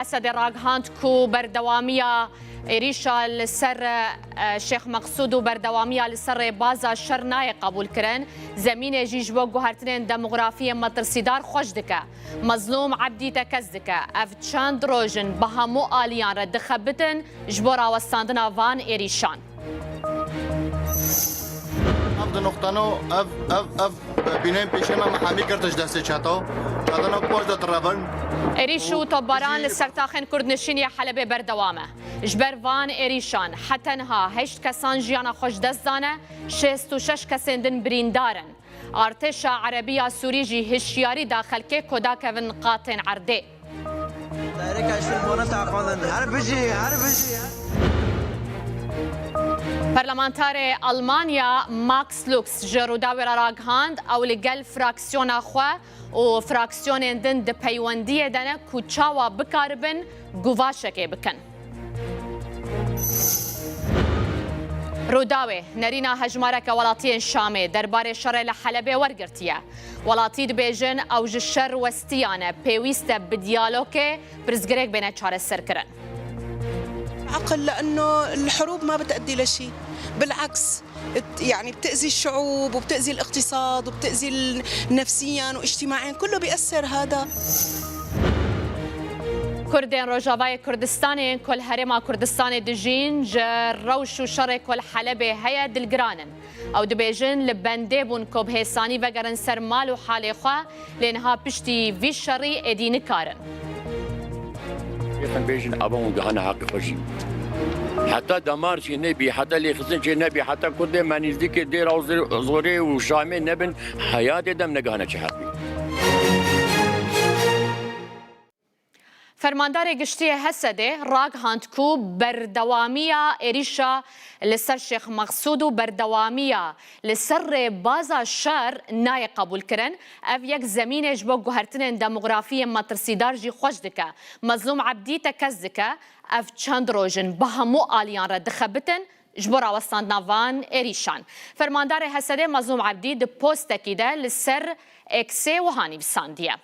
اسد راگهاند کو بردوامیه ایریشا لسر شیخ مقصود و بردوامیه لسر بازا شر نای قبول کرن زمین جیج بو گوهرتنین دموغرافی مترسیدار خوش دکه مظلوم عبدی تکز دکه اف چند روژن به همو آلیان را دخبتن جبورا وستاندنا وان ایریشان افد نقطانو اف بینیم پیشما محامی کردش دسته چاتو چاتنا پوش دات رابن ایریشو توباران لسرتاخن کردنشینی حلب بردوامه جبر وان ایریشان حتی نها هشت کسان جیانا خوش دست دانه 66 کسندن بریندارن ارتش عربی سوری جی هشیاری داخل که کدا کون قاطن عرده پرلمانتار آلمانیا ماکس لوکس جروداوی راگهاند او لگل فراکسیون خوا و فراکسیون دن ده پیوندی دنه کوچاوا بکاربن گواشکه بکن. روداوی نرینا هجمارک ولاتی شامه درباره شر لحلبه ورگرتیه ولاتی دبیجن او جشر وستیانه پیویست بدیالوکه برزگرک بین چاره سر کرن. عقل لأنه الحروب ما بتأدي لشيء بالعكس يعني بتأذي الشعوب وبتأذي الاقتصاد وبتأذي نفسيا واجتماعيا كله بيأثر هذا كردين روجاوای كردستان كل هرما كردستان دجين روش و شر كل حلبه هيا دلگرانن او دبيجن لبنده بون كوب هيساني وگرن سر مال و حال خوا لانها پشتی وی شری ادین کارن يخن بيجن أبون جهنا حق خشي حتى دمار شيء نبي حتى اللي خزن شيء نبي حتى كل ما نزديك دير أو زوري وشامي نبن حياة دم نجهنا شحبي فرماندار گشتی حسده راگهاند کو بردوامیه ایریشا لسر شیخ مقصود و بردوامیه لسر بازا شر نای قبول کرن اف یک زمین جبو گوهرتن دموغرافی مترسیدار جی خوش دکه مظلوم عبدی تکز دکه اف چند روژن به همو آلیان را دخبتن جبورا وستاند نوان ایریشان فرماندار حسده مظلوم عبدی د پوست تکیده لسر اکسه و هانی بساندیه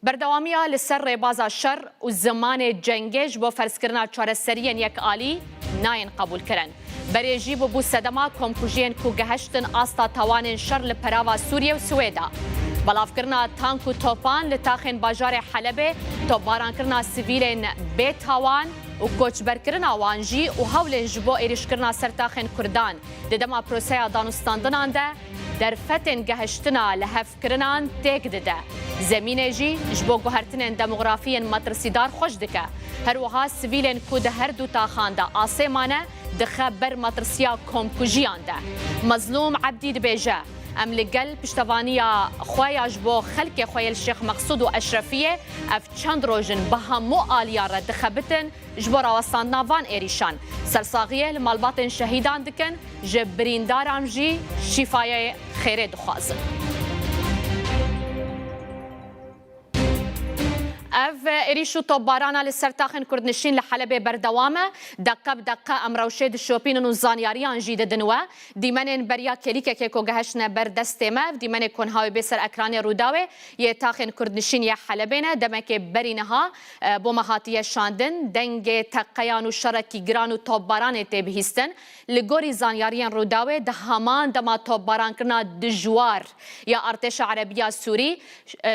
بردوامیه لسر بازا شر و زمان جنگش با فرسکرنا چارەسەریەن یک آلی ناین قبول کرن بریجی بو سدما کمکوژین کو گهشتن آستا توان شر لپراوا سوریه و سویدا بلافکرنا تانک و توپان لتاخن باجار حلبه توباران کرنا سیویلین به تاوان و کوچبرکرنا وانجی و هولن جبو ایریشکرنا سرتاخن کردان ددما پروسیا دانستاندنان ده در فتن گهشتنا لهفکرنان تک دده زمین جی جبو گوهرتن دموغرافی مترسیدار خوش دکه هر وها سویلن کو ده هر دو تاخان ده آسمانه دخه بر مترسیا کمکوژیان ده مظلوم عبدی دبیجه ام لگل پشتوانیا خویا جبو خلق خویا الشیخ مقصود و اشرفیه اف چند روژن به همو آلیا را دخبتن جبورا وستاندنا وان ایریشان سرساغیه لمالبات شهیدان دکن جبرینداران جی شفای خیره دخوازن اف ایریشو توبارانا لسرتاخن کردنشین لحلبه بردوامه دقه بدقه امروشه دشوپین و زانیاریان جیده دنوه دیمن بریا کلیکه که گهشنه بردسته ما دیمن کنهای بسر اکران روداوه یه تاخن کردنشین یه حلبینه دمک برینها بو مهاتیه شاندن دنگ تقیان و شرکی گران و توباران تبهیستن لگوری زانیاریان روداوه ده همان دما توباران کرنا دجوار یا ارتش عربیه سوری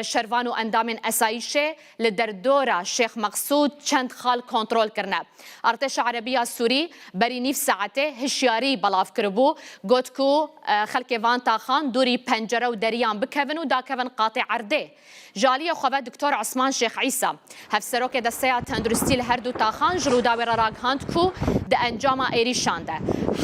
شروان و اندام اسایشه در دورا شیخ مقصود چند خال کنترل کرنه ارتش عربیه سوری بری نیف ساعته هشیاری بلاف کربو گوت کو خلک وان تاخان دوری پنجره و دریان بکون و داکون قاطع عرده جالی خواه دکتور عثمان شیخ عیسی هفسروک دسته تندرستی لهر دو تاخان جروداوی راگهاند کو ده انجام ایریشان ده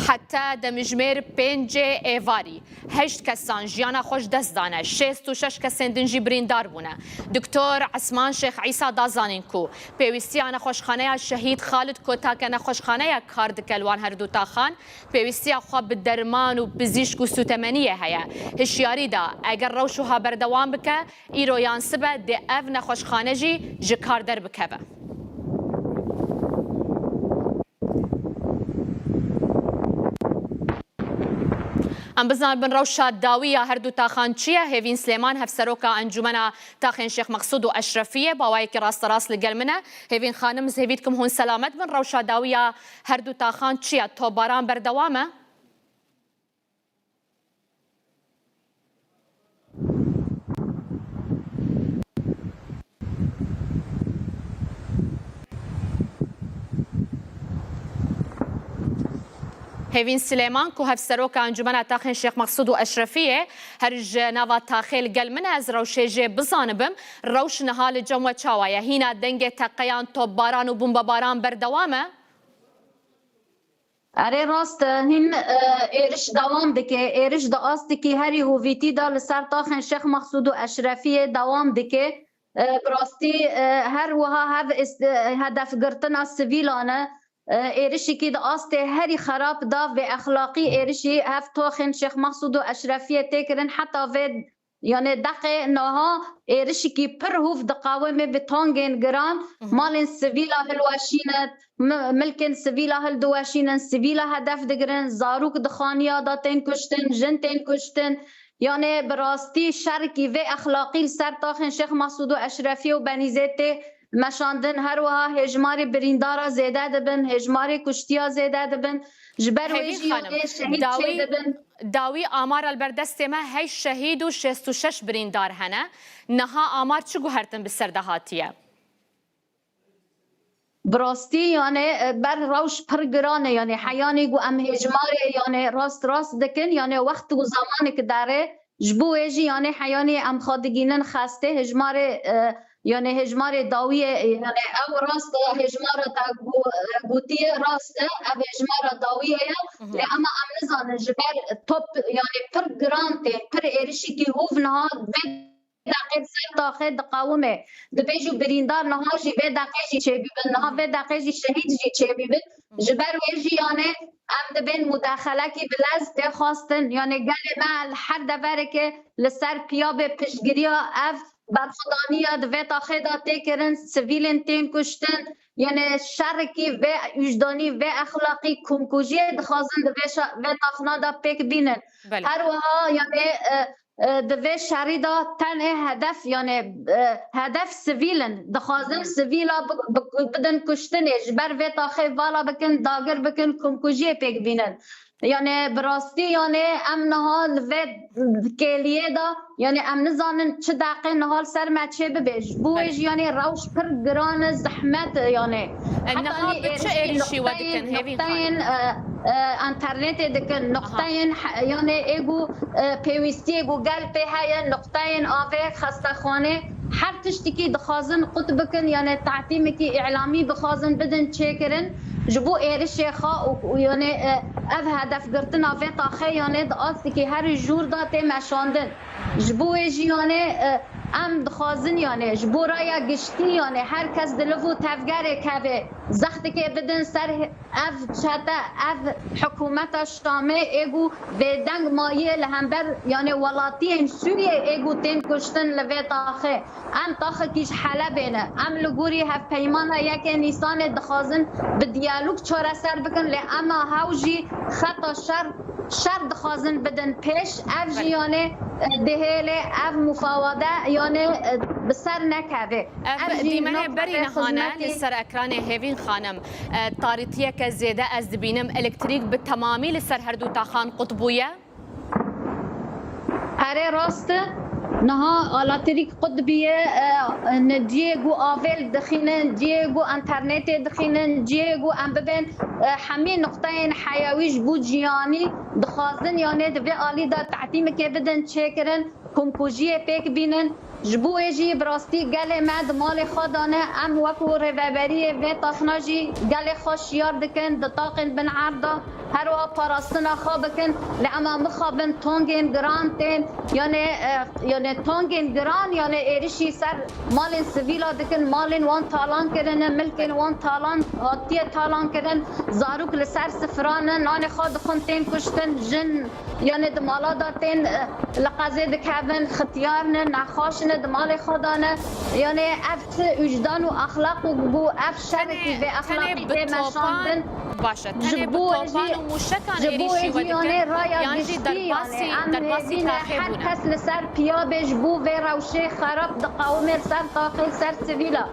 حتی ده مجمر پنج ایواری هشت کسان جیانا خوش دست دانه 66 کسان دنجی بریندار بونه دکتور عثمان شیخ عیسی دازانین کو پیوستیان خوشخانه شهید خالد کوتاکن خوشخانه کارد کلوان هر دو تاخان پیوستی خواه بدرمان و پزیشک و سوتمنیه هیا هشیاری دا اگر روشوها بردوام بکه ایرویان سبه ده اف نخوشخانه جی جکار در بکه ام بزن بن روشا داویه هر دو تاخان چیه هیوین سلیمان هفسروکا انجمنا تاخین شیخ مقصود و اشرفیه باوای که راست راست لگل منه هیوین خانم زهویدکم هون سلامت بن روشا داویه هر دو تاخان چیه تو باران بردوامه هیوین سلیمان که هفسروک انجمن تاخین شیخ مقصود و اشرفیه هرج نوا تاخیل گل من از روش جه بزانبم روش نهال جمع چاوایه هینا دنگ تقیان تو باران و بومب باران بردوامه اره راست هین ایرش دوام دکه ایرش دا آست که هری هویتی دا لسر تاخین شیخ مقصود و اشرفیه دوام دکه براستی هر وها هدف گرتنا سویلانه ایرشی که داست هری خراب دا و اخلاقی ایرشی هفت تاخن شیخ مقصود و اشرفیه تکرن حتی و یعنی دقیق نها ایرشی که پر هوف دقاومه به تانگین گران مالن سویلا هلواشینت ملکن سویلا هل دواشینن سویلا هدف دگرن زاروک دخانیا داتین کشتن جنتین کشتن یعنی براستی شرکی و اخلاقی سر تاخن شیخ مقصود و اشرفیه و بنیزته مشاندن هر وها هجماری بریندارا زیاده دبن هجماری کشتیا زیاده دبن جبر ویجی شهید چه دبن داوی آمار البردست ما هی شهید و 66 بریندار هنه نها آمار چه گوهرتن بسرده هاتیه براستی یعنی بر روش پرگرانه یعنی حیانی گو ام هجماری یعنی راست دکن یعنی وقت و زمانی که داره جبو ویجی یعنی حیانی ام خادگینن خسته هجماری یعنی هجمار داویه یعنی او راست هجمار تا گوتی راست او هجمار داویه لی اما ام نزانه جبر توپ یعنی پر گرانته پر ایرشی که هوف نها دقیق سر تاخه دقاومه دبیجو بریندار نها جی به دقیقی چه بیبن نها به دقیقی شهید جی چه بیبن جبر ویجی یعنی ام دبین مداخله که بلز خواستن یعنی گل ما هر دفره که لسر پیا به پشگیریا اف برخدانیات و تاخدا تکرن سویلن تین کشتن یعنی شرکی و وجدانی و اخلاقی کمکوجی دخوازن و تاخنا دا پیک بینن هر وها یعنی دوی شری دا تن هدف یعنی هدف سویلن دخوازن سویلا بدن کشتنش بر و تاخه والا بکن داگر بکن کمکوجی پیک بینن یعنی براستی یعنی ام نهال و کلیه دا یعنی ام نزانن چه دقیقه نهال سر مچه ببیش بویش یعنی روش پر گران زحمت یعنی نها بچه ایرشی ودکن نقطین انترنت دکن نقطین یعنی ایگو پیوستی ایگو گل پی های نقطین آوه خستخانه هر تشتی که دخوازن قط بکن یعنی تعتیمی که اعلامی بخوازن بدن چه کرن جبو ایرش خا و یعنی اف هدف گرتنا و تاخه یعنی دعاستی که هر جور داته مشاندن جبو ایجی یعنی ام دخوازن یعنی جبو رایا گشتی یعنی هر کس دلفو تفگره که زخت که بدن سر اف چاته اف حکومت شامه ایگو به دنگ مایه لهمبر یعنی ولاتی سوریه ایگو تین کشتن لوی تاخه ام تاخه کیش حله بینه ام لگوری هف پیمان یک نیسان دخوازن به دیالوگ چاره سر بکن لی اما هاوجی خطا شر دخوازن بدن پیش اف جی یعنی دهیل اف مفاوضه یعنی بسر نکوه اف دیمه بری نهانه لسر اکران هیوین خانم طاریتیه که زیده از دبینم الکتریک به تمامی لسر هر دو تاخان قطبویه؟ اره راست نها الکتریک قطبیه دیگو آویل دخینن دیگو انترنت دخینن دیگو ام ببین همین نقطه حیویش بو جیانی دخوازن یعنی دوی آلی دا تعتیم که بدن چه کرن کمکوژی پیک بینن جبو ایجی براستی گل مد مال خودانه ام وکو روبری و تاخناجی گل خوش یار دکن دطاقن بن عرضا هر وا پاراستنا خوابکن لعما مخابن تونگین گرانتین یعنی تونگین گران یعنی ایرشی سر مال سویلا دکن مال وان تالان کردن ملکن وان تالان هاتیه تالان کردن زاروک لسر سفرانه نان خود خونتین کشتن جن یعنی دمالا داتین لقازه دکهبن ختیارن نخاشن بچند مال خدانه یعنی اف وجدان و اخلاق و بو اف شرکی به اخلاقی به مشاندن باشه تنه بطوفان و موشکان ایریشی و یعنی دکن رای یعنی درباسی تاخی هر بونه کس لسر پیا بجبو و روشه خراب دقاومر سر تاخی سر سویلا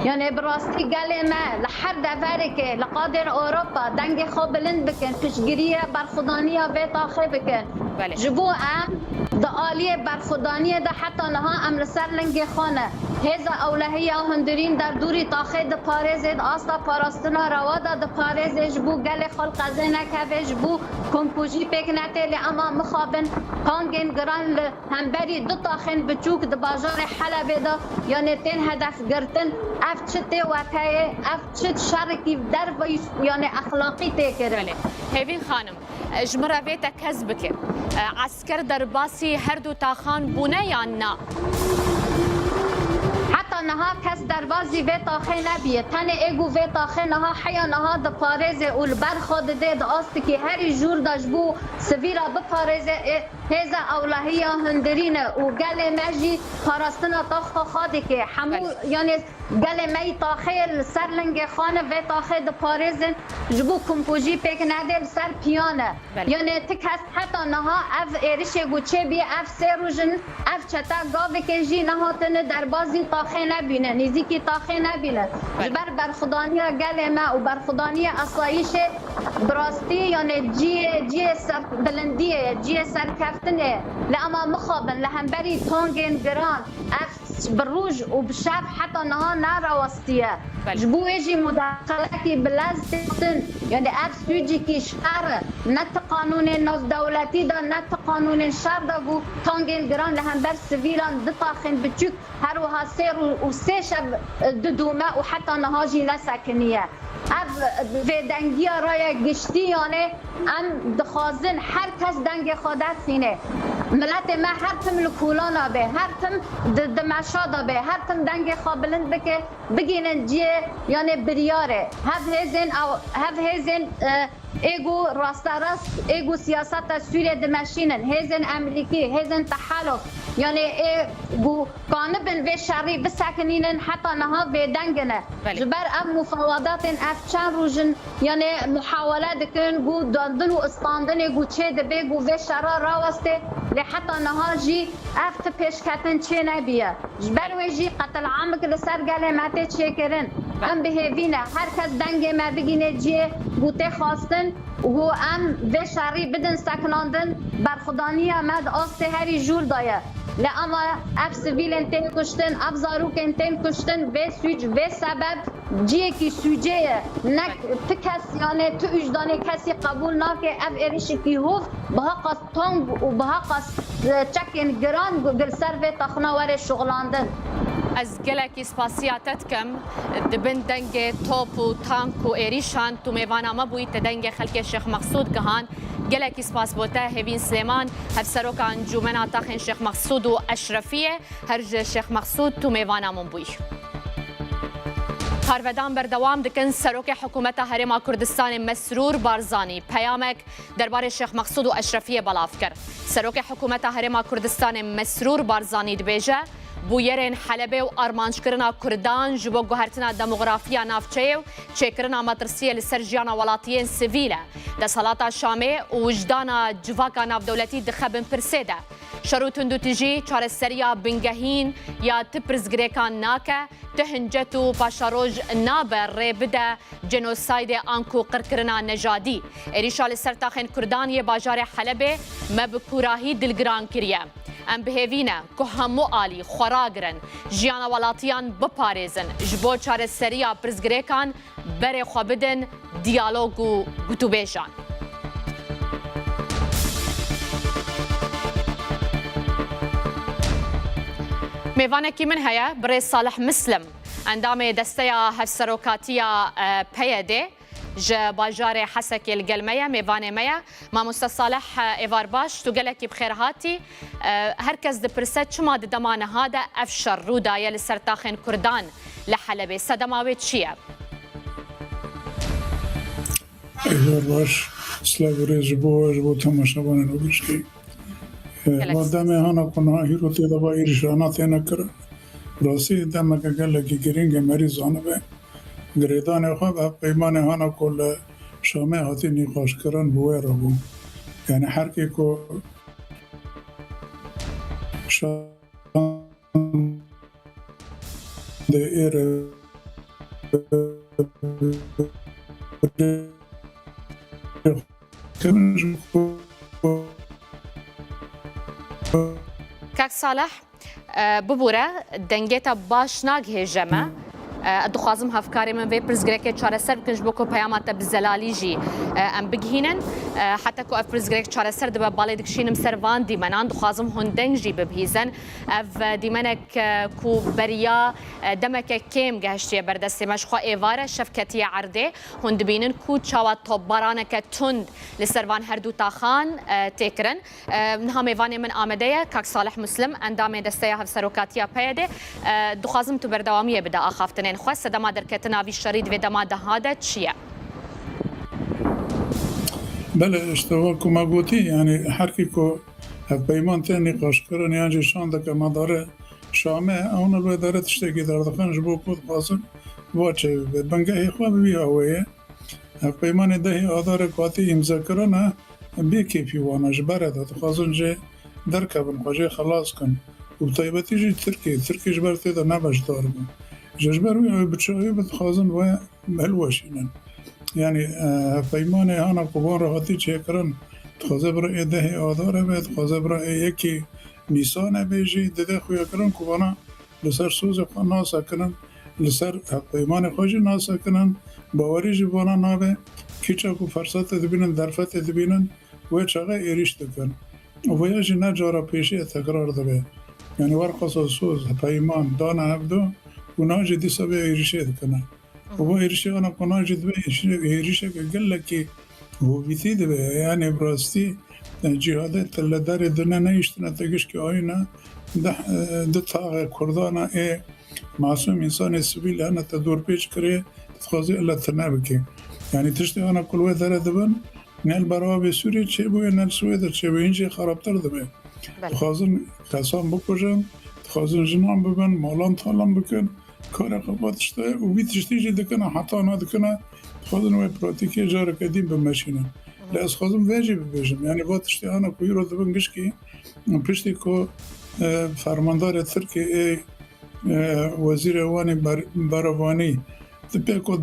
یعنی براستی گل ما لحد دفره که لقادر اوروپا دنگ خواب بلند بکن پشگیری برخودانی به تاخی بکن بله. جبو ام دعالی برخودانی ده حتی نها ام لسر لنگ خانه هزا اولهی هندرین در دوری تاخی ده پارز آستا پاراستنا روادا ده پارز جبو گل خلق زینه که جبو کمپوژی پیک نته لی اما مخابن کانگین گران همبری دو تاخین بچوک ده باجار حلبه ده یعنی تین هدف گرتن اف چته واتای اف چت شرکی در یعنی اخلاقی تکره هیوین خانم جمره ویتا کز بکه عسکر درباسی هر دو تاخان بونه یا نه حتی نها کس دروازی و تاخه نبیه تن ایگو و تاخه نها حیا نها د پارزه اول بر خود ده آستی که هر جور داشبو سویرا بپارزه هزا اولهی هندرینه و گل مجی پاراستنا تاخ خاده که همو یعنی گل می تاخه سر لنگ خانه و تاخه د پارزه جبو کمپوژی پیک نده سر پیانه یعنی تک هست حتی نها اف ایرشه گوچه بی اف سروجن اف چتا گاوه که جی نها تنه دربازی تاخه نبینه نزدیکی تاخه نبینه جبر برخودانی گل ما و برخودانی اصایش براستی یعنی جی سر بلندیه جی سر کفتنه لأما مخابن لهمبری تونگین گران اف بروج و بشاف حتی نها ناراوستیه جبو ایجی مداخلتی بلازتن یعنی اف سوجی کی شهر نت قانون ناز دولتی دا نت قانون شهر دا بو تونگین گران لهمبر سویلان دطاخن بچوک هر وها سیر و سه شب دومه و حتی نهاجی نسکنیه اف و دنگی رای گشتی یعنی ام دخوازن هر کس دنگ خودت خینه ملت ما هر تم لکولانا به هر تم دمشادا به هر تم دنگ خوابلند بکه بگینن جیه یعنی بریاره هف هزین ایگو راست ایگو سیاست سوریه دمشینن هزین امریکی هزین تحالف یعنی ایگو کانبن و شری بسکنینن حتی نها به دنگنه جبر ام مفاوضات اف چند روزن یعنی محاوله دکن گو داندن و استاندن گو چه دبه گو و شرا راوسته لحتى نهار جي افت پیش کتن چه نبیه جبر و جی قتل عمق لسر گله ماته چه کرن ام بهوینه هر کس دنگ ما بگینه جی بوته خواستن و ام و شری بدن سکناندن برخودانی امد آست هری جور دایه لأما اف سویل انتین کشتن اف زاروک انتین کشتن و سوج و سبب جیه کی سوجه نک تکس یعنی تو اجدان کسی قبول ناکه اف ایریشی کی هوف بها قص تانگ و بها قص چکن گران گل سر و تخناور شغلاندن از گلکی سپاسیاتت کم دبن دنگ توپ و تانک و ایریشان تو میوانا ما بوید دنگ خلک شیخ مقصود گهان گلکی سپاس بوده هیوین سلیمان هفسروک انجمن تاخن شیخ مقصود و اشرفیه هرج شیخ مقصود تو میوانا من بوی کارودان بردوام دکن سروک حکومت هرم کردستان مسرور بارزانی پیامک درباره شیخ مقصود و اشرفیه بلاف کرد سروک حکومت هرم کردستان مسرور بارزانی دبیجه بویرین حلبه و آرمانجکرنا کردان جبو گوهرتنا دموغرافیا نافچه و چکرنا مطرسیه لسرجیانا ولاتیین سویله ده صلاتا شامه و وجدانا جواکا ناف دولتی دخبن پرسیده شروطن دو تجی چار سریا بنگهین یا تپرز گریکان ناکه تهنجتو پاشاروج نابر ری بده جنوساید آنکو قرکرنا نجادی ایریشا لسرتاخن کردان یه باجار حلبه مبکوراهی دلگران کریه ام بهوینه که همو آلی خوراگرن جیانا ولاتیان بپارێزن ji bo çareseriya pirzgirêkan berê xwe bidin diyalog û gotûbêjan. Mêvanekî min heye birê Salih Mislim endamê desteya hevserokatiya PYD ji bajarê Hesekê li gel me ye mêvanê me ye Mamoste Salih êvar baş tu gelekî bi xêr hatî her kes dipirse çima di dema niha de ev şer rû daye li ser taxên Kurdan li Helebê sedema wê çi ye? êvar baş slavûrê ji bo temaşevanên Obrîştî دم هانا کنه هیرو تیدا با ایرشانات نکر راسی دم که گله کی گرینگ مریض آنه به گریدان خواب پیمان هانا کل شامه هاتی نیخوش کرن بوه را بو یعنی هر کی کو شام ده ایر كاك صالح ببورة دنگيتا باش ناگه جمع دخوازم هفکاری من وی پرزگرک چهار سر بکنج بکو پیامات بزلالی جی ام بگهینن حتی کو اف پرزگرک چهار سر دب بالی دکشینم سروان دیمنان دخوازم هندنگ جی ببهیزن اف دیمنک کو بریا دمک کم گهشتی بردستی مشخوا ایواره شفکتی عرده هند بینن کو چاوا طبرانک تند لسروان هر دو تاخان تکرن نها میوانی من آمده کاک صالح مسلم اندام دسته هف سروکاتیا پیده دخوازم تو بردوامیه بدا آخافتن خواست دما درکتنا وی شرید و دما دهاده چیه؟ بله اشتباه که ما گوتی یعنی هر کی که پیمان تنی قاش کرن یعنی شانده که ما داره شامه اون رو داره تشتکی داره دخانش بو کود قاسم واچه بنگه خواه بی آوه پیمان دهی آدار قاتی امضا کرن بی کیفی وانش برده خواستن جه درکبن خواهی خلاص کن و طیبتی جی ترکیش برده ده نباش دار بون جشبروی بچه‌ای بتخازن و ملوشینن یعنی پیمان هانا کوبان راحتی چکرن تخازه برای ده آداره بید تخازه برای یکی نیسان بیجی ده خویا کرن کوبانا لسر سوز خواه ناسا کنن لسر پیمان خوشی ناسا کنن باوری جبانا نابه کیچا کو فرصت دبینن درفت دبینن و چاقه ایریش دکن و یاجی نجارا پیشی تکرار دبه یعنی ورقص سوز پیمان دانا هفدو وناجد دي سبع إيرشاد كنا هو إيرشاد أنا كنا جد إيرشاد قال لك هو بيثيد يعني براستي جهادات اللي دار الدنيا نيشتنا تجش كأينا ده طاقة كردانا إيه معصوم إنسان السبيل أنا تدور بيش كريه تخازي إلا تنابكي يعني تشتي أنا كل وقت دبن نال برابي سوري تشيبو نال سويد تشيبو إنجي خرابتر دبن تخازن كسان بكوجن تخازن جنان ببن مالان طالم بكن کار قباتش ده و بیتشتی جی دکنه حتی نه دکنه خودن و پراتیکی جاره کدیم بمشینن لیاز خودم ویجی ببیجم یعنی باتشتی آنها کوی رو دبنگش کی پشتی که فرماندار ترکی وزیر اوانی باروانی تپی که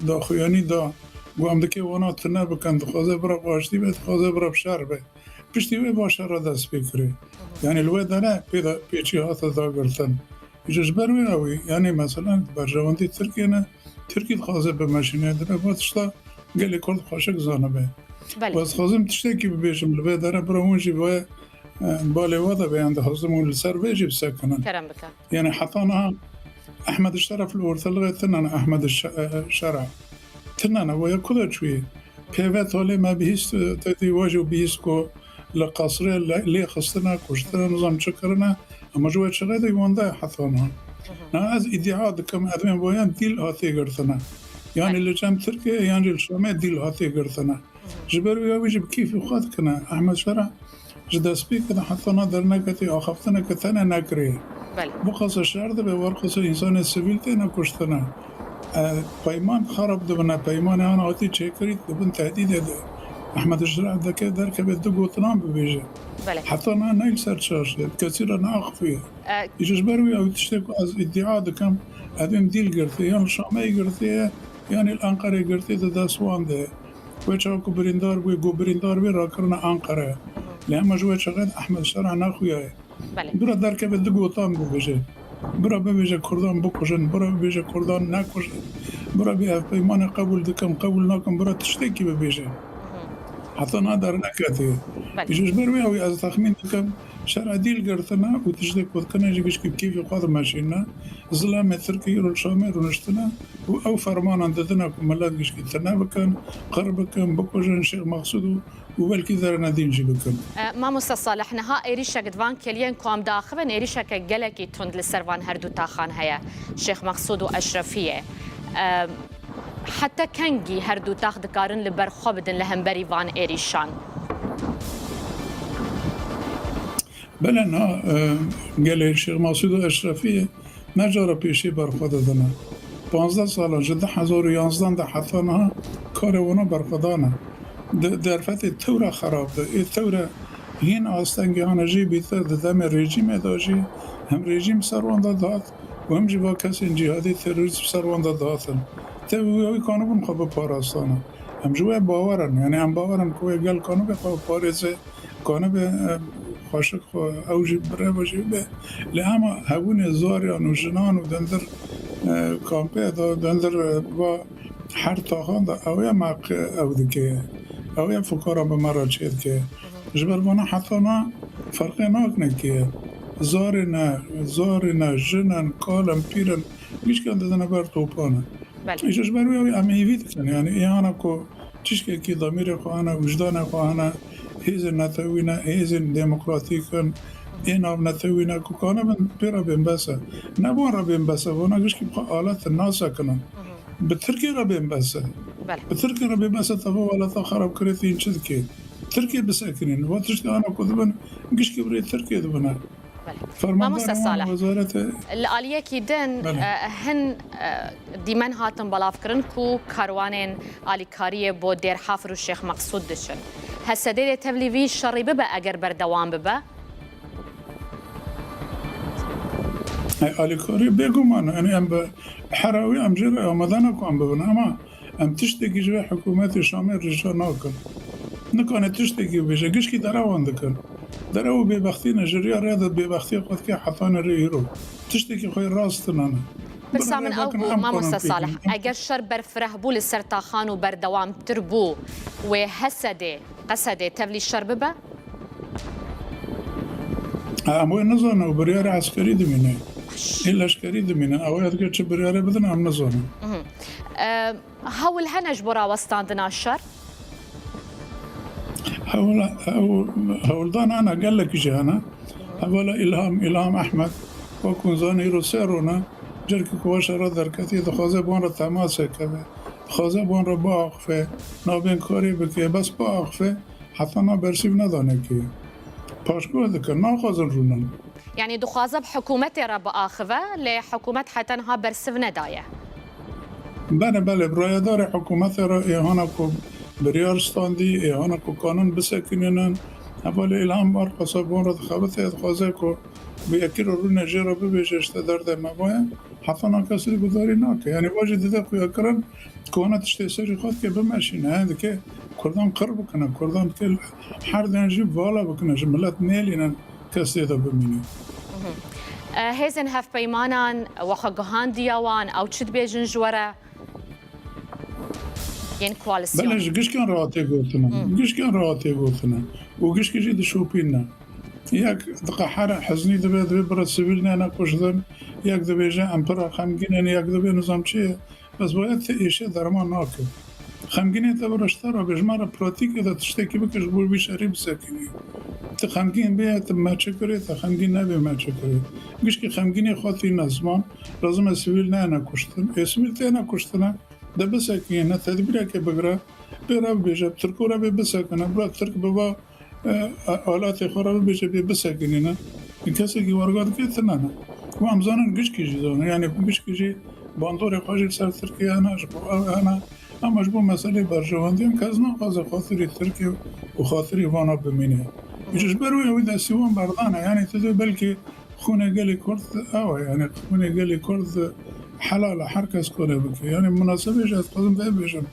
دا خویانی دا گوام دکی وانا تنه بکن دخوازه برا باشتی بید خوازه برا بشار بید پشتی وی باشر را دست بکری یعنی لوی دانه پیچی هاتا دا گرتن جزبروی اوی یعنی مثلا برجواندی ترکیه نه ترکیه خوازه به ماشینه داره باتشتا گلی کرد خوشک زانه به باز خوازم تشتی که ببیشم لبه داره برا اونجی باید بالی وادا بیانده خوازم اون لسر بیجی بسکنن کرم بکن یعنی حتی نه احمد الشرف الورتلغه تنن احمد الشرع تنن ویا کده چوی پیوت حالی ما بیست تدی واجو بیست که لقصره لی خستنا کشتنا نظام چکرنا اما جوه چقدر یوانده حتی نه از ادعا دکم ادمین باید دیل هاتی گرتنا یعنی لجام ترکیه یعنی الشامه دیل هاتی گرتنا جبروی اویج بکیفی خود کنه احمد شرع جدسبی کنه حتی نه در نکتی آخفتنه که تنه نکریه بقصه شرده به ورقصه انسان سیویل تنه کشتنا پیمان خراب دبنه پیمان آن آتی چه کرید دبن تهدید ده احمد الشرع دکه درکه به دو گوتنام ببیجه حتی نه نیل سرچاش کسی را ناخفیه ایجاز بروی او تشتکو از ادعا دکم ادم دیل گرته یعنی شامه گرته یعنی الانقره گرته ده دستوان ده و چاکو بریندار بوی گو بریندار بی را کرن انقره لما جوه چقدر احمد الشرع ناخویه برا درکه به دو گوتان ببیجه برا ببیجه کردان بکشن برا ببیجه کردان نکشن برا بی پیمان قبول دکم قبول نکم برا تشتکی ببیجه حتی نداره نکته ایجاز بروی اوی از تخمین دکم شرع دیل گرتنا و تشتک بود کنه جگش که کیفی خواهد ماشینه ظلام ترکی رو شامه رو نشتنا و او فرمان دادنا که ملت گش که تنه بکن قر بکن بکوشن شیخ مقصود و بلکی در ندین جی بکن ما مستصالح نها ایریشا گدوان کلین کوام داخبن ایریشا که گلکی تند لسروان هر دو تاخان هیا شیخ مقصود و اشرفیه حتى كنجي هردو تاخد كارن لبرخو بدن لهم بريفان إيريشان بلنا قال الشيخ مسعود اشرفی نجار پیشی برخود دادن 15 سال جدا 2011 ده حتی نه کار اونا برخودانه در فتح تورا خراب ده این تورا هین آستنگی هانجی بیتر ده دم رژیم داشی هم رژیم سروانده داد و هم جوا کسی جهادی تروریسم سروانده دادن توی کانون خوب پاراستانه هم جوا باورن یعنی هم باورن که گل کانون خوب پارزه کانون خاشق خو اوجی بره باشه به لما هون زاریان و جنان و دندر کامپه دندر با هر تاخان دا اویا مق او دکه اویا فکر به مرا چید که جبر بنا حتی نه فرق نکنه که زار نه جنن کالم پیرن میش که اندازه بر توپانه ایش جبر اویا امیوید کنه یعنی ایانا کو چیش که دامیر خواهانه وجدان خواهانه هیز نتوینا هیز دموکراتیکن این آب نتوینا که کانه من پیرا بین بسه نبون را بین بسه وانا گوش که بخواه آلات ناسا کنن به ترکی را بین بسه به ترکی را بین بسه تبا آلاتا خراب کرده این چید که ترکی بسه کنین و تشتی آنا کدبن گوش که برای ترکی دبنه مامۆستا ساڵح لە دن هەن دیمەن هاتن بەڵاوکردن و کاروانێن ئالیکاریە بۆ دێرحافر و شێخ مەقسوود دچن هەسەدەی لێ تەبلیڤی شەڕی ببە ئەگەر بەردەوام ببە ئالیکاری بێگومانە ئەنی ئەم بە حراوی ئەم جێرە ئامادە ئەم ببن ئەمە ئەم تشتێکی ژێ حکوومەتی شامی ڕژە ناکەن نکانێت تشتێکی بێژە گشتی دەراوان دەکەن در او بێبەختی نەژرییا ڕێدە بێبەختی خۆتکە حەتانە ڕێهیرۆ تشتێکی خۆی ڕاستنانە برسا من ئەو بوو مامۆستا ساڵح ئەگەر شەر بەرفرەه بوو لە سەر تاخان و بەردەوامتر بوو وێ هەسەدێ قەسەدێ تەبلی شەر ببە ئەمۆی نەزانە و بڕیارە عەسکەری دمینێ این لەشکەری دمینە ئەوەیە دەکرێت چ بڕیارە بدن ئەم نەزانە هەوڵ هەنەش بۆ ڕاوەستاندنا شەر هولدان أنا قال لك جانا أولا إلهام أحمد وكون زاني روسيرونا جرك كواشرة دركتي دخازة بون را تماسه كذا خازه بون را باخفه نابين كاري بكي بس باخفه حتى نا برسيب ندانه كي پاشگاه دکن ناخازن رونن يعني دخازة بحكومتي را باخفه لحكومت حتى نها برسيب ندايه بله برایدار حکومت را ایهانا کو بریارستاندی ایهانا کو قانون بسکنینن اول الهام بار قصابون را دخابت ادخازه کو به یکی رو نجی را ببیششت درد مبایه حتی ناکسی گذاری ناکه یعنی واجه دیده خویا کرن کوانا تشتی سری خود که بمشینه هنده که کردان قرب بکنه کردان که هر دنجی والا بکنه ملت نیلینن کسی دا بمینه هێزن هەفپەیمانان وەخە گەهاندیەوان ئەو چت بێژن ژوەرە یەن کوالسیۆن بەلەش گشتیان ڕاتێ گوتنە و گشتیژی دشوپینە یەک دقەحەرە حەزنی دەبێت دەبێت بڕە سیڤیل نێنە کوشتن یەک دەبێژە ئەمپەرە خەمگینێن یەک دەبێت نظام چییە بەس باید ئێشێ دەرمان ناکرد خەمگینێتە بەرەشتەرە بێژمارە پراتیکێتە تشتێکی بکەش بۆ بیشەری بسەکینی te xemgîn bê te meçe kirê te xemgîn nebê meçe kirê gişkî xemgînê xwatîne ziman lazim e sivîl nehêne kuştin ê sivîl têne kuştine de bisekîne tedbîrekê bigire bê re bibêje tirk û re bê bisekine bila tirk biba alatê xwe re bibêje bê bisekînîne kesekî werga dike tinene û em zanin gişkî jî zanin yani gişkî jî bandorê xwe jî ser Tirkiye hene ji bo ew hene ama ji bo meselê berjewandiyan kes naxwaze xatirî Tirkiye û xatirî vana bimîne جبروا يودا سوون بردانا يعني تدو بلكي خونا قالي كرد يعني خونا قالي كرد حلال حركة كونه بكي يعني مناسبة جات قدم ده بيجن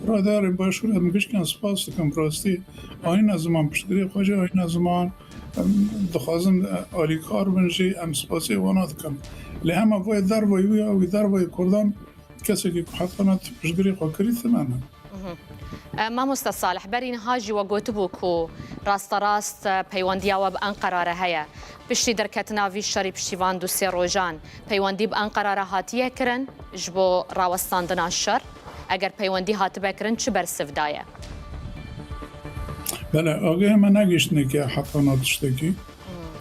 را دارم باشور هم كش كان سپاس کم راستی آین زمان پشتری خواجه آین زمان دخوازم آلی کار بنجی ام سپاسی وانات کم لهم وای در وای او در وای کردان کسی که حتی نت پشتری خواکری تنانه مامۆستا ساڵح بەرین هاژی وە گوتبوو و ڕاستەڕاست پەیوەندیاوە بە ئەن قەرارە هەیە پشتی دەرکەتناوی شەری پشتیوان دو سێ ڕۆژان پەیوەندی بە ئەن قەرارە هاتیە کرن ji بۆ ڕاوەستاندنا شەر ئەگەر پەیوەندی هاتبەکردن چ بەرسفدایە بەڵێ ئاگای ئەمە نەگەیشتنێکی حەتا ناتشتێکی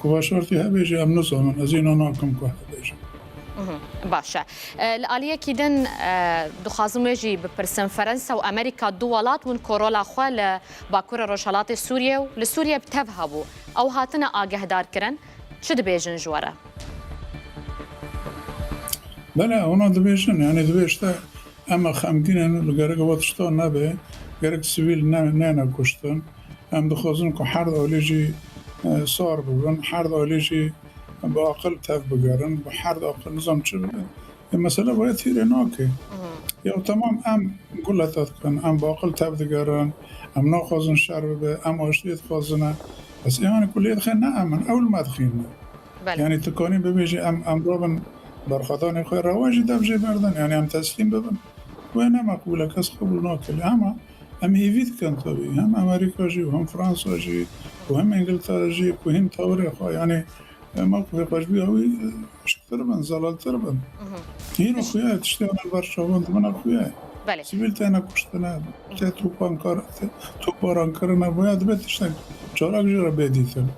کوباشارتی هەبێژی ئەم نزانن ئەزینا ناکەم کو هەبێژم باشە العالیە کیدن دخوازمێژی بپرسن فەرەنسا و ئەمریکا دوو وڵات ون کۆرۆلاخوا لە باکوورە ڕۆژهەڵاتی سووریە و لە سووریە بتەڤ هەبوو ئەو هاتنە ئاگەهدارکردن چ دەبێژن ژوەرە؟ بەلا ئەونا دەبێژن یعنی دەبێشتە ئەمە خەمگینن لەگەرەگەوە تشتۆ نەبێ گەرەک سویل نێنە کوشتن ئەم دخوازن کە حرد ئۆلێژی سار ببن حرد ئۆلێژی بعقل تف بگرن و حرد عقل نظام چه بگن مثلا باید تیره ناکه یا تمام ام گلتات کن ام بعقل تف بگرن ام ناخوازن شر ببه ام آشتیت خوازنه بس یعنی کلیت خیلی نه امن اول مدخینه یعنی تکانی ببیجی ام رابن برخطان خیلی رواجی دبجه بردن یعنی ام تسلیم ببن و نه مقبوله کس قبول ناکلی اما ام هیوید کن طبی هم امریکا جی و هم فرانسا جی و هم انگلترا جی و هم تاوری خواه یعنی موقف قشبی هوی شکتر بند زلالتر بند این خویه تشتیان البرشاوند من خویه سیبیل تینا کشتنه تی توپاران کرنه باید بتشتن چاراک جرا بیدیتن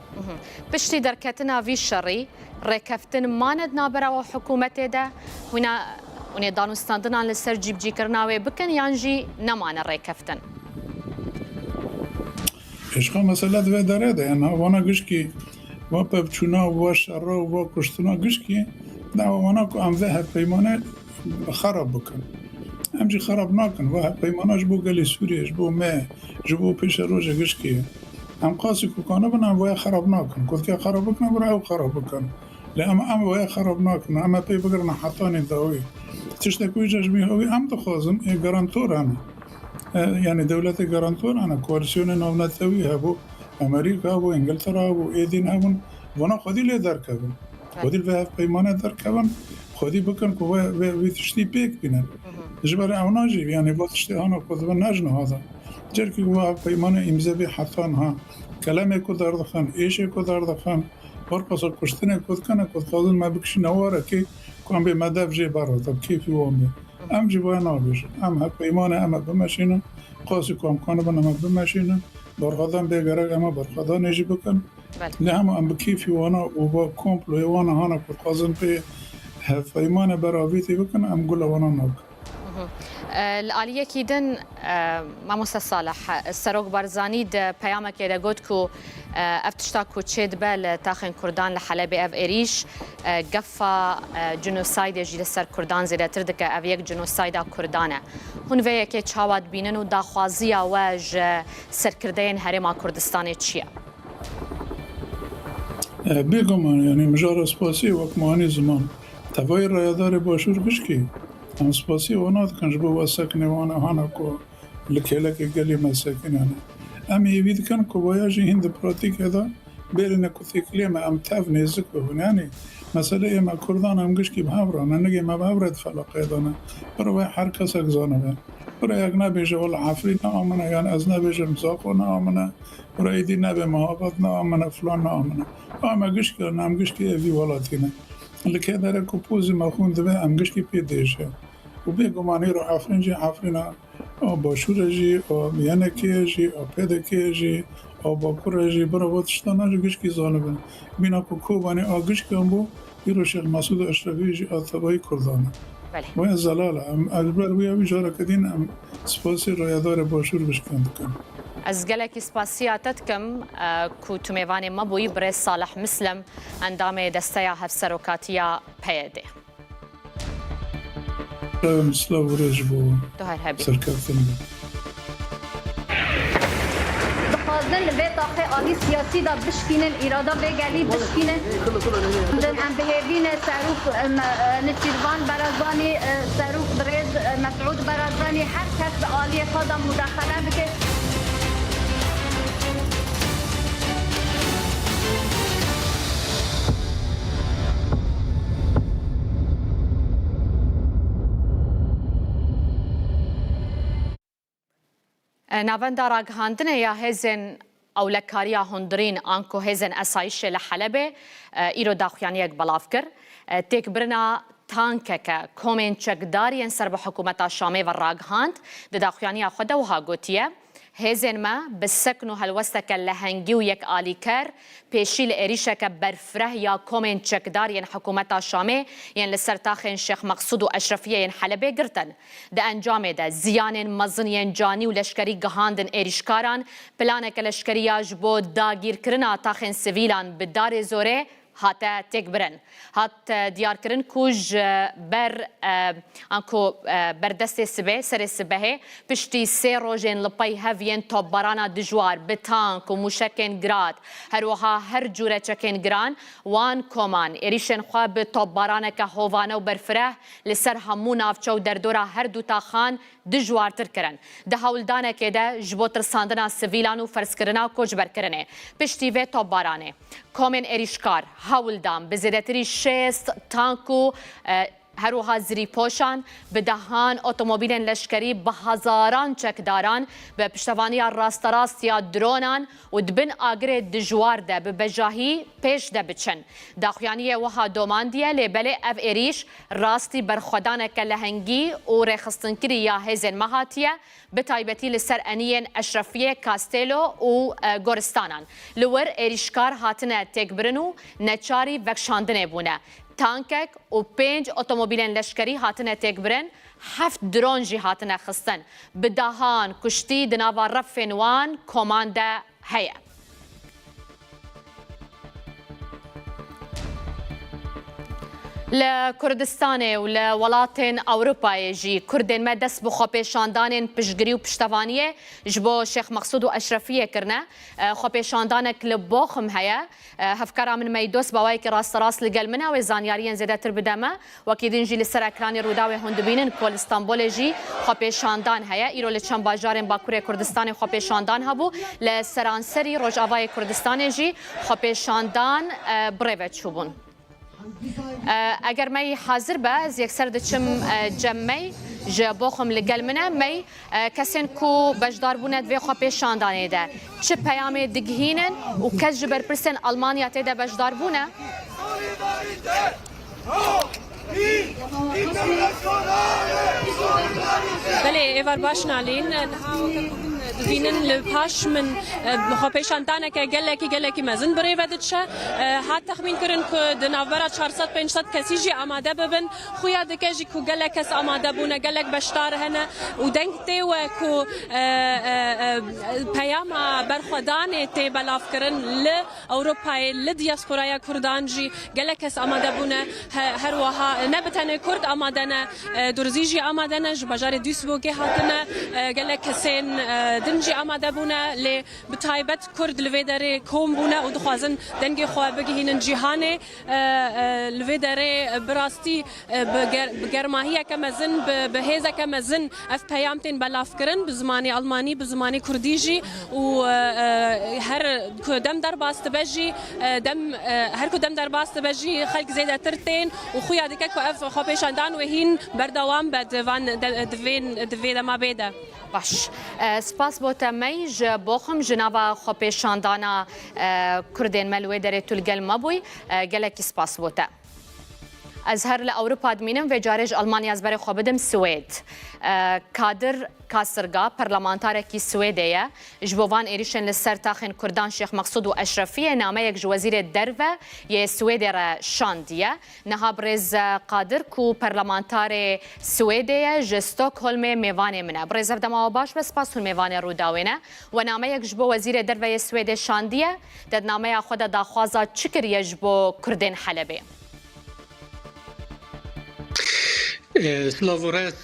پشتی درکتنا وی شری ریکفتن ماند نابرا و حکومت ده ونیا دانستاندنان لسر جیب جی کرناوی بکن یانجی نمان ریکفتن اشخا مسئله دوی داره ده یعنی وانا گشکی و پبچونا و شرا و کشتنا گشکی دعوانا که ام وه پیمانه خراب بکن امجی خراب نکن و پیمانه جبو گلی سوریه جبو مه جبو پیش روز گشکی ام قاسی که کنه بنا و خراب نکن کد که خراب بکنه برای او خراب بکن لأما ام و خراب نکن اما پی بگرن حطانی داوی تشتکوی جشبی هاوی ام دخوازم ای گرانتور انا یعنی دولت گرانتور انا کوارسیون نومنتوی هبو امریکا و انگلترا و ایدین هبون ونا خودی لی در کبن خودی به پیمانه در کبن خودی بکن که وی تشتی پیک بینن جبر اونا جی یعنی با تشتی آنا کدوم نجنه هادا جر که و پیمانه امضا بی حتان ها کلمه کو در دخن ایشه کو در دخن بار پاسا کشتنه کد کنه کد خواهدن ما بکشی نواره که کن به مدف جی برا تب کیفی وامه ام جی باید نابیش ام پیمانه اما بمشینه قاسی کام کنه بنا بمشینه برخدان بگرگ اما برخدان نجی بکن نه هم بکیفی وانا و با کمپلوی وانا هانا کد قازن پی فیمان براویتی بکن ام گل وانا نبکن العالیه کیدن ماموستا صالح سروک بارزانی ده پیامه که ده گود که افتشتا کوچید بل تاخن کردان لحلب اف ایریش گفا جنوساید جیل سر کردان زیده تر دکه اف یک جنوساید کردانه هون ویه که چاواد بینن و داخوازی واج سرکردین هرما کردستان چیه؟ بگمان یعنی مجار اسپاسی وقت مانی زمان تفای رایدار باشور بشکی هم سپاسی ونات کنج بو سکنه وانا هانا کو لکلک گلی مسکنه ام یوید کن کو ویاجی هند پراتیک هدا بیرن کو تکلیم ام تاف نزک بونانی مثلا ام کردان ام گشکی بهبران نگی ما بهبرد فلاقه دانه برای هر کس اگزانه برای یک نبیشه ولی عفری نامنه یعنی از نبیشه مزاقو نامنه برای دی نبی محابط نامنه فلان نامنه اما گشکی ام گشکی اوی ولاتینه لکه داره کو پوزی مخون دبه ام گشکی پیدیشه و بگمانی رو عفرینجی عفرینا باشور جی او میانکی جی او پیدکی جی او باکور جی برای واتشتانا جو گشکی ظالبن بینا کو کوبانی آگشکی هم بو ایرو شیخ مسعود اشرفی جی آتبایی کردانه و این زلاله البر وی اوی جارا کدین ام سپاسی رایدار باشور بشکند کن از گلکی سپاسیاتت کم کو تو میوان ما بوی برای صالح مسلم اندام دسته هفسروکاتیا پیده مثلا ورج بو سرکفتن بخوازن به طاقه آلی سیاسی دا بشکینن ایرادا بگلی بشکینن ام بهیدین سروک نچیروان برازانی سروک برز مسعود برازانی هر کس به آلی خدا مداخله بکه ناوندا راگهاندنه یا هزن اولکاریا هندرین آنکو هزن اسایش لحلبه ایرو داخویانی یک بلاف کر تک برنا تانکه کومن چکداری سر به حکومت شامی و راگهاند د داخویانی خود و ها گوتیه هێزên me bi sekn û helwesteke lehengî û yekalîker pêşî li êrişeke berfireh ya komên çekdar yên hikûmeta Şamê yên li ser taxên Şêx Mexsûd û Eşrefî yên Helebê girtin. Di encamê de ziyanên mezin yên canî û leşkerî gihandin êrişkaran, planeke leşkeriya ji bo dagîrkirina taxên sivîlan bi darê zorê hate têkbirin. Hat diyarkirin ku ji ber anku berdestê sibê serê sibehê piştî sê rojên li pey heviyên topbarana dijwar bi tank û mûşekên girat herwiha her cûre çekên giran wan koman êrişên xwe bi topbaraneke hovane û berfireh li ser hemû navçe û derdora her du taxan dijwartir kirin. Di hewldanekê de ji bo tirsandina sivîlan û ferskirina koçberkirinê. Piştî vê topbaranê komên êrişkar hewldan bi zêdetirî 6 tank û herwiha zirîpoşan bi dehan otomobîlên leşkerî bi hezaran çekdaran bi piştevaniya rasterastiya dronan û dibin agirê dijwar de bi bejahî pêş de biçin. Daxuyaniyê wiha domandiye lêbelê ev êrîş rastî berxwedaneke lehengî û rêxistinkirî ya hêzên me hatiye bi taybetî li ser eniyên Eşrefiyê, Kastêlo û Goristanan. Li wir êrîşkar hatine têkbirin û neçarî vekşandinê bûne. Tankek û 5 otomobîlên leşkerî hatine têkbirin, 7 dron jî hatine xistin. Bi dahan kuştî di nava refên wan koman de heye. Li Kurdistanê û li welatên Ewropayê jî Kurdên me dest bi xwepêşandanên piştgirî û piştevaniyê ji bo Şêx Mexsûd û Eşrefiyê kirine. Xwepêşandanek li Boxum heye. Hevkara min meydost bawayekî rasterast li gel min e wê zanyariyên zêdetir bide me. Wekî din jî li ser ekranê Rûdawê hûn dibînin ku li Stenbolê jî xwepêşandan heye. Îro li çend bajarên Bakurê Kurdistanê xwepêşandan hebû. Li seranserî Rojavayê Kurdistanê jî xwepêşandan birêve çûbûn. اگر می حاضر به از یک سر دچم جمعی جباخم لگل منه می کسین کو بجدار بوند و خو پیشاندانه ده چه پیام دگهینن و کس جبر پرسن آلمانیا تیده بجدار بونه بله ایوار باش نالین دینن لپاش من خواپیشاندانه که گلکی مزن بری ودشه حتی تخمین کردن که دناورا 400-500 کسی جی آماده ببن خویا دکجی که گلک کس آماده بونه گلک بشتار هنه و دنگتی و که پیام برخودان تی بلاف کردن ل اروپای ل دیاسپورای کردان جی گلک کس آماده بونه هر وها نبتنه کرد آماده نه درزی جی آماده نه جباجار دیسبوگی هاتنه گلک کسین دنجی آماده بونه لی بتایبت کرد لویداره کوم بونه و دخوازن دنگی خواه بگیهینن جیهانه لویداره براستی بگرماهیه کمزن بهیزه کمزن اف پیامتین بلاف کرن بزمانی آلمانی بزمانی کردیجی و هر کدام در باست بجی هر کدام در باست بجی خلق زیده ترتین و خویا دیگه که اف خواه پیشاندان و هین بردوام بدوان دوید ما بیده باش سپاس بۆ تەمەی ji Boxum ji nava xwepêşandana Kurdên me li wê derê tu li gel me bûyî gelekî spas bû te. Ez her li Ewropa dimînim vê carê ji Almanya ez berê xwe bidim Swêd. Kadir Kasırga parlamentarekî Swêdê ye ji bo van êrişên li ser taxên Kurdan Şêx Mexsûd û Eşrefiyê nameyek ji Wezîrê Derve yê Swêdê re şandiye. Niha Birêz Kadir ku parlamentarê Swêdê ye ji Stockholmê mêvanê min e. Birêz ev dema baş ve spas hûn mêvanê Rûdawê ne. We nameyek ji bo Wezîrê Derve yê Swêdê şandiye. Ded nameya xwe de daxwaza çi kiriye ji bo Kurdên Helebê? سلاورز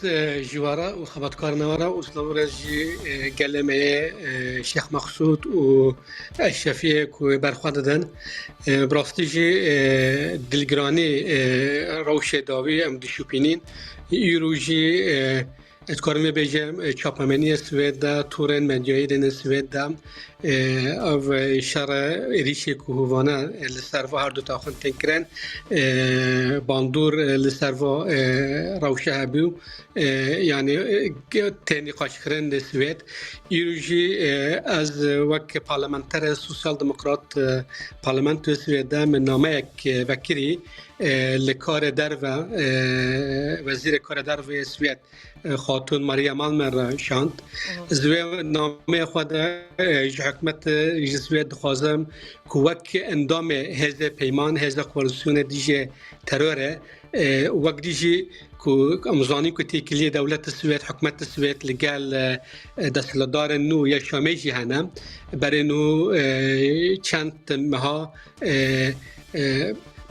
جوارا و خبرکار نوارا و سلاورز جی گلمه شیخ مقصود و اشرفیه که برخواد دادن براستی جی دلگرانی روش داوی ام دشوپینین ایرو جی اتکارم بیجم چاپمنی سوئد تورن مدیای دن سوئد او شر ریشی کوهوانه لسروا هر دو تا خون تنکرن باندور لسروا روشه هبیو یعنی تنی قاشکرن سوئد ایروجی از وک پارلمانتر سوسیال دموکرات پارلمانت سوئد من نامه یک وکری لکار در و وزیر کار در و سوئد خاتون ماریا مالمر شاند زوی نامه خود حکومت زوی دخوازم که وک اندام هزه پیمان هزه کوالسیون دیجه تروره وک دیجی که امزانی که تیکلی دولت سوئد حکومت سوئد لگل دستلدار نو یا شامیجی هنم برای نو چند مها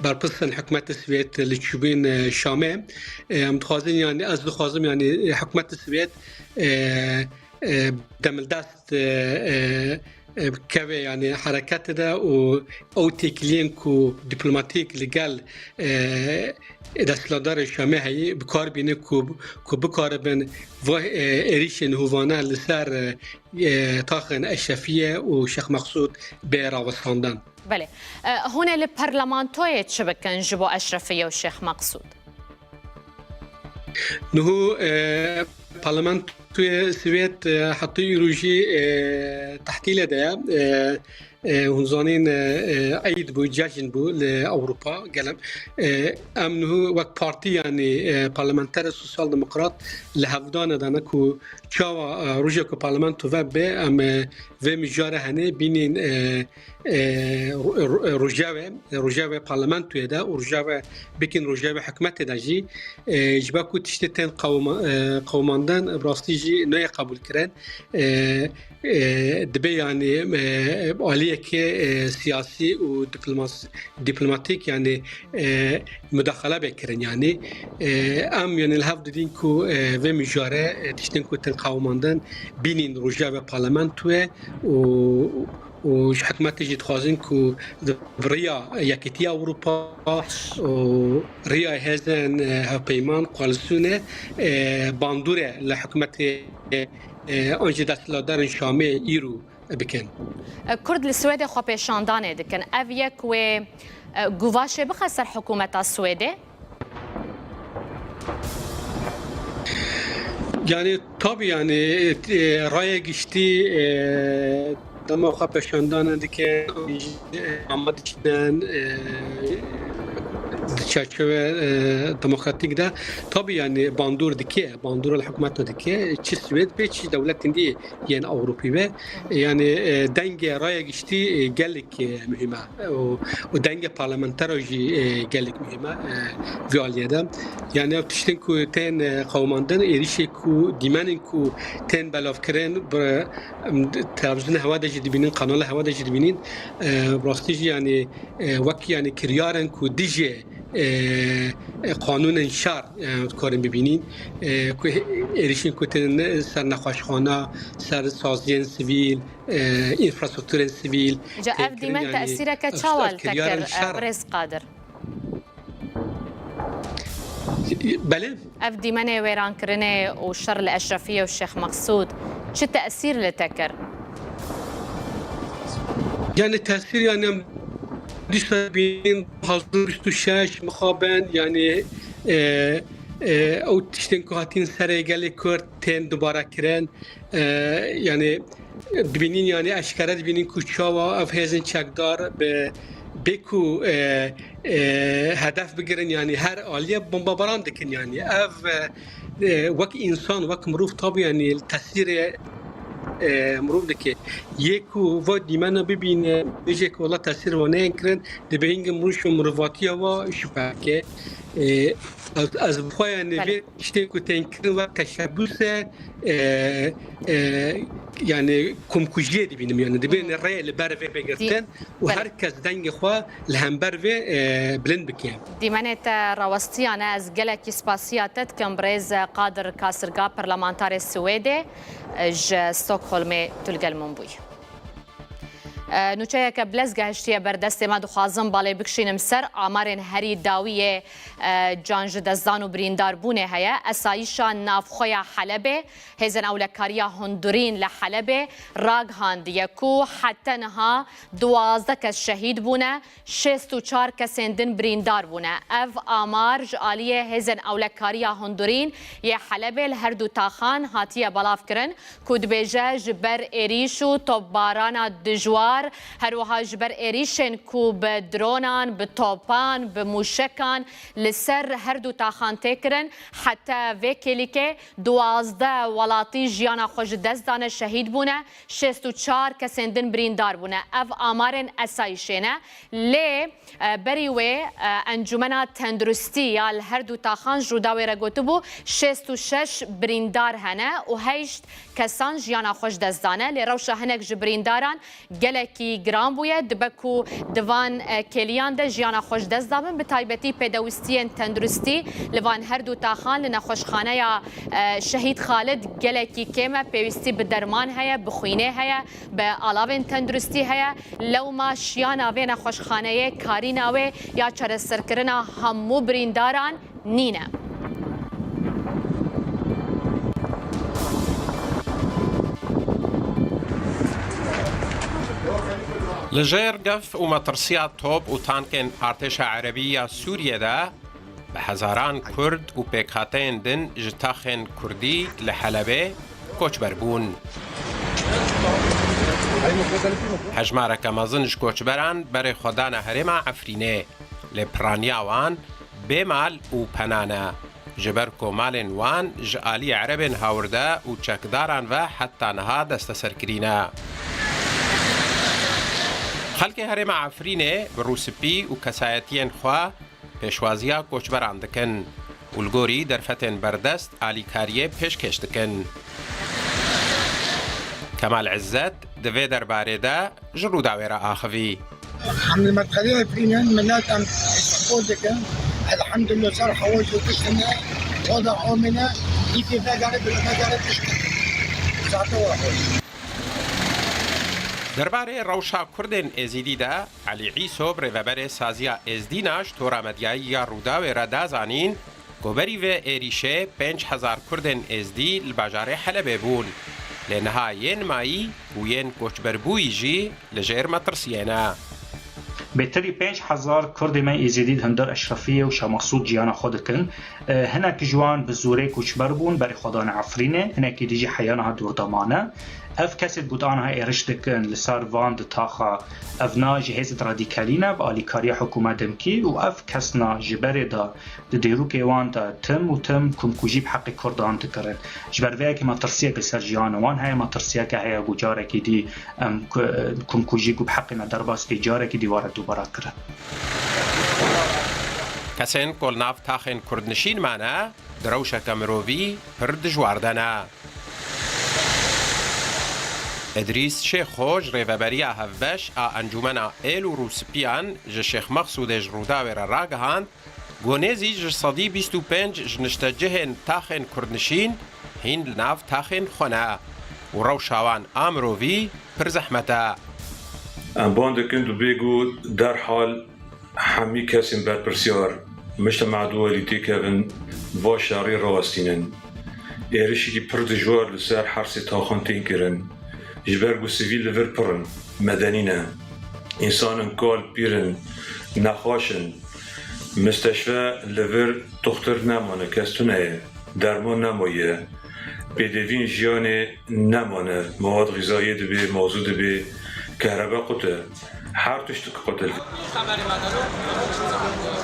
برپسن حکومت سوئد لچوبین شامه متخوازن يعني از دخوازم يعني حکومت سوئد دمل دست كوي يعني حركات ده او تكلين كو دبلوماتيك لقال دستلدار شامه هي بكار بينه كو بكار بين اريشن هوفانا لسر تاخن الشفيه وشيخ مقصود براوساندان. بله هنا البرلمانتوية شبكن جبو أشرفية والشيخ مقصود نهو برلمان توی سویت حتی روجی تحتیل ده هنزانين عيد بو جاجن بو لأوروبا قلم أمنه وك بارتي يعني برلمانتر سوسيال ديمقراط لهفدان دانا كو تشاوا روجا كو برلمانتو وب أم في مجاره هني بينين رجاوه برلمانتو يدا ورجاوه بكن رجاوه حكمت داجي جباكو تشتتين قوماندان براستيجي نوع قبول كرن دبي يعني آلية سياسي ودبلوماتيك يعني مداخلة بكرن يعني أم يعني الهفد دينكو في مجاره تشتنكو تنقاوماندان بينين رجاوه برلمانتو وحكمت تجي تخازن كو ريا يكتيا أوروبا وريا هزن هبيمان قالسونه باندوره لحكمت أنجي دستلدار شامي إيرو بكن كرد السويدي خو بيشاندانه دكن أفيك و جوفاشي بخسر حكومة السويدي يعني طبعا يعني رأي جشتي دما خب شاندان دیگه آماده شدن چرچوه دموکراتیک ده طبعا يعني باندور دیگه باندور الحکومت دیگه چه سوئد به چه دولت دی یعنی اروپی به يعني دنگ رای گشتی گلک مهمه و دنگ پارلمانتراجی گلک مهمه ویالیه ده يعني تشتن کو تن قوماندن ایریشی کو دیمن کو تن بلاف کرن بر تلفزیون هوا ده جدبینین قناه هوا ده جدبینین براستیجی يعني وقت يعني کریارن کو دیجه قانون انشار کارم ببینین که ایریشین کتن سر نخوشخانه سر سازین سیویل انفراستراکتور سیویل جا اف دیمن تأثیره که چاول تکر برز قادر بله اف دیمن ویران کرنه و شر الاشرفیه والشيخ مقصود چه تأثیر لتکر يعني تأثير يعني ديش بين حضور 26 مخابن يعني او تشتنكو هاتين سري قالي كورت تين دوباره كرن يعني ببینین يعني اشكارات ببینین كو چاوا اف هزن چکدار بكو هدف بگیرن يعني هر آلیه بمباران دکن يعني اف وك انسان وك مروف طبعا يعني التأثير مروف دکه یکو و دیمانا ببینه میشه که والله تاثیر و نکردن دبینگ مروش و مروفاتی و شبکه از بخوای نوی شتی که تنکر و تشبوس يعني كومكوجيه دي بينهم يعني دبين الرأي اللي بارفي بيجرتن وهركز دنج خوا لهم بارفي بلند بكيام دي منت روستيانا از جلك سباسياتت كمبريز قادر كاسرقا برلمانتاري السويدي ج ستوكهولم تلقى المنبوي نوچه که بلزگه هشتیه بردست ما دخوازم بالای بکشینم سر آمارن هری داویه جانج دزدان و بریندار بونه هیا اسایشا نافخویا حلبه هزن اولکاریا هندورین لحلبه راگ هاند یکو حتی نها 12 کس شهید بونه 64 کسندن بریندار بونه اف آمار جالیه هزن اولکاریا هندورین یه حلبه لهر دو تاخان هاتیه بلاف کرن کود بیجه جبر ایریشو توبارانا دجوار بریندار هروها جبر ایریشن کو به درونان به توپان به موشکان لسر هر دو تاخان تکرن حتی وکلی که 12 ولاتی جیانا خوش دست دانه شهید بونه 64 کسندن بریندار بونه اف آمارن اسایشینه لی بریوه انجمنا تندرستی یا هر دو تاخان جوداوی را گوتبو 66 بریندار هنه و 8 کسان جیانا خوش دست دانه لی روشا هنک جبرینداران گلکی گرام بویه دبکو دوان کلیان ده جیانا خوش دست دابن به تایبتی پیدوستی تندرستی لوان هر دو تاخان لنخوشخانه یا شهید خالد گلکی کمه پیوستی به درمان هیا بخوینه هیا به علاوه تندرستی هیا لو ما شیانا و نخوشخانه کاری ناوه یا چر سرکرنا همو برینداران نینه لجير قف ومطرسيات توب وتانكن ارتشا عربية سوريا دا بهزاران كرد وبيكاتين دن جتاخن كردي لحلبة كوش بربون هجمارة كمازنج كوش بران بري خدانا هرما عفريني لبرانياوان بمال وبنانا جبركو مالن وان جالي عربن هاوردا وچكداران و حتى نها دستسركرينا خلق هرم عفرینه بروسپی و کسایتین خوا پیشوازیا کوچبران دکن ولگوری درفتن بردست آلیکاریه پیشکش دکن کمال عزت دوی درباره دا جرو داویره آخوی من المدخلية عفرينين ملات أم يسحبون دكن الحمد لله صار حواج وكشنا وضعوا منا يفي فاقارب المجارة تشكل ساعته وحوش درباره روشا کردن ازیدی دا علی عیسو بریوبر سازیا ازدیناش تورا مدیایی رودا و ردازانین گوبری و ایریشه 5000 کردن ازدی لباجار حلبه بون لنها ین مایی و ین کوچبربوی جی لجیر مطرسینا بهتری 5000 کرد ما ازیدید هندر اشرفیه و شامخصود جیانا خودکن هناك جوان بزوره کوچبر بون برای خدان عفرینه هناك دیجی حیانها دوردمانه اف کسید بود آنها ایرش دکن لسار واند تاخا افنا جهاز رادیکالینه با آلیکاری حکومت دمکی و اف کسنا جبره دا دیرو که وان دا تم و تم کمکوجی بحق کردان تکرن جبروه که مطرسیه که سر جیان وان های مطرسیه که های گوجاره که دی کمکوجی که بحق ندرباس ایجاره که دیواره دوباره کرن کسین کل ناف تاخین کردنشین مانه دروشه کمرووی پر دجواردنه ادریس شیخ خوش ریوبریا هفبش انجمنا ایل و روسپیان ج شیخ مقصود جرودا و راگهاند گونیزی ج صدی 25 جنشتجهن تاخن کردنشین هین لناف تاخن خونه و روشاوان امرووی پر زحمتا باند كنتو بيجو در حال حمي كاسم بر برسيار مجتمع دولي تيكابن باشاري رواستينن ايرشي كي برد جوار لسار حرسي تاخن تنكرن جبرگو سیویل لور پرن مدنینه انسان کال پیرن نخواشن مستشفى لور دکتر نمانه کستونه درمان نمایه بدوین جیان نمانه مواد غذایی دبی موضوع دبی کهرباء قطع هر تشت قتل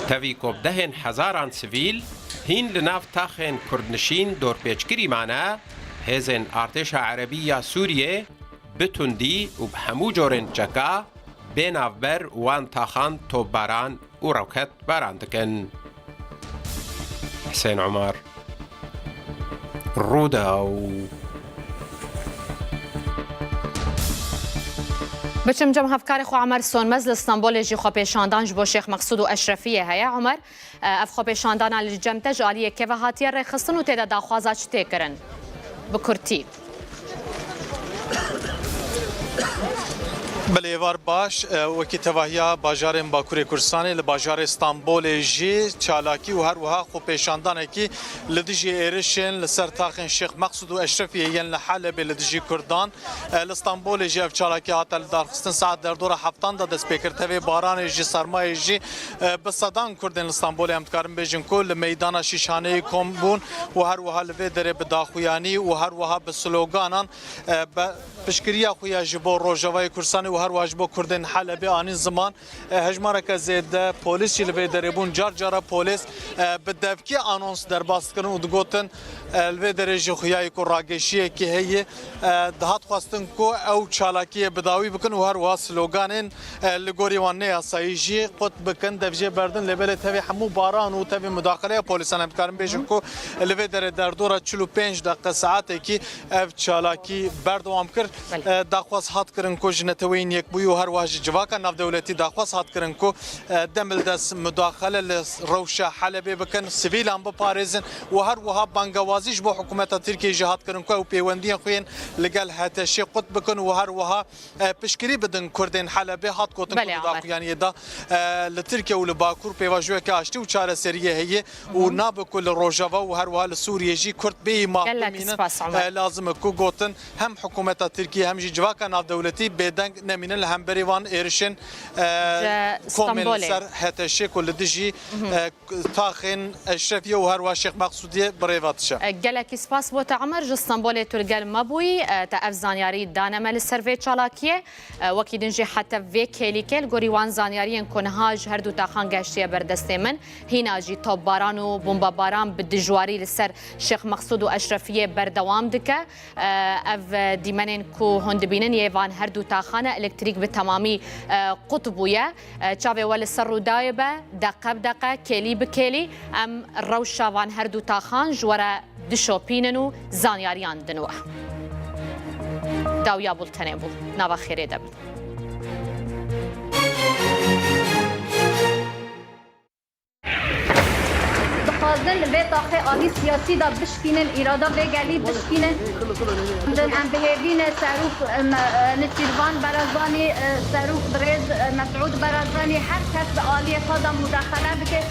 تاوی کوب دهن هزاران سیویل هین لناف تاخن کردنشین دور پیچگیری مانه هزن ارتش عربیه سوریه بتوندی و بهمو جورن جکا بینافبر وان تاخان توب باران و روکت باران دکن حسین عمر روداو بچم جمع هفکار خو عمر سون مزل استانبول جی خو پیشاندان جبو شیخ مقصود و اشرفیه هیا عمر اف خو پیشاندان علی جمته جالیه که و هاتیه رخصتن و تیدا داخوازا چته کرن بکرتی بلیوار باش وکی تواهیا باجار باکوری کردستانی لباجار استانبول جی چالاکی و هر وها خو پیشاندانه کی لدیجی ایرشن لسر تاخن شیخ مقصود و اشرفی ین لحلب لدیجی کردان استانبول جی اف چالاکی هاتل دارخستن ساعت در دور هفتان دا دست پیکر توی باران جی سرمایه جی بصدان کردن استانبول امتکارن بیجن کل میدان شیشانه کم بون و هر وها لوی دره بداخویانی و هر وها بسلوگانان پشکریا خویا جبو روجوای کردستانی و هەروەها بۆ کوردên Helebê anîn ziman hejmareke zêde polîsî li vê derê bûn car cara polîs bi devkî anons derbas kirin û digotin li vê derê jî xuyayê ku rageşiyekî heye dihat xwestin ku ew çalakiyê bidawî bikin û herwiha sloganên li gorî wan neyasayî jî qut bikin dev jê berdin lêbelê tevê hemû baran û tevê müdaxeleya polîsan em dikarin bêjin ku li vê derê derdora 45 deqe saetekî ev çalakî berdewam kir daxwaz hat kirin ku ji neteweyên yekbûyî û herwiha ji civaka navdewletî daxwaz hat kirin ku demil dest müdaxele li rewşa Helebê bikin sivîlan biparêzin û herwiha bangewazî ji bo hikûmeta Tirkiyeyê jî hat kirin ku ew pêwendiyên xwe yên li gel HTŞ qut bikin û herwiha piştgirî bidin Kurdên Helebê hat gotin ku daxuyaniyê da li Tirkiye û li Bakur pêvajoyeke aştî û çareseriyê heye û nabe ku li Rojava û herwiha li Sûriyê jî Kurd bêyî mafhumînin lazim e ku gotin hem hikûmeta Tirkiye hem jî civaka navdewletî bêdeng nemînin li hemberî wan êrişên komên li ser HTŞ ku li dijî taxên Eşrefiye û herwiha Şêx Mexsûdiyê birêva dişe. gelekî spas bo te Emer ji Stenbolê tu li gel mebûyî te ev zanyarî daneme li ser vê çalakiyê wekî din jî hete vê kêlîkê li gorî wan zanyariyên ku niha ji her du taxan geştiye berdestê min hîna jî topbaran û bombabaran bi dijwarî li ser Şêx Mexsûd û Eşrefiyê berdewam dike ev dîmenên ku hûn dibînin yê van her du taxane elektrîk bi temamî qut bûye çavê we li ser rûdayê be deqe bi deqe kêlî bi kêlî em rewşa van her du taxan ji were dişopînin û zanyariyan din we. Dawiya bultenê bû nava xêrê de bin. dixwazin li vê taxê alî siyasî da bişkînin îrada vê gelî bişkînin em bihêvîne Serûk Nêçîrvan Barazanî Serûk Birêz Mesûd Barazanî her kes bi aliyê xwe da mudaxele bike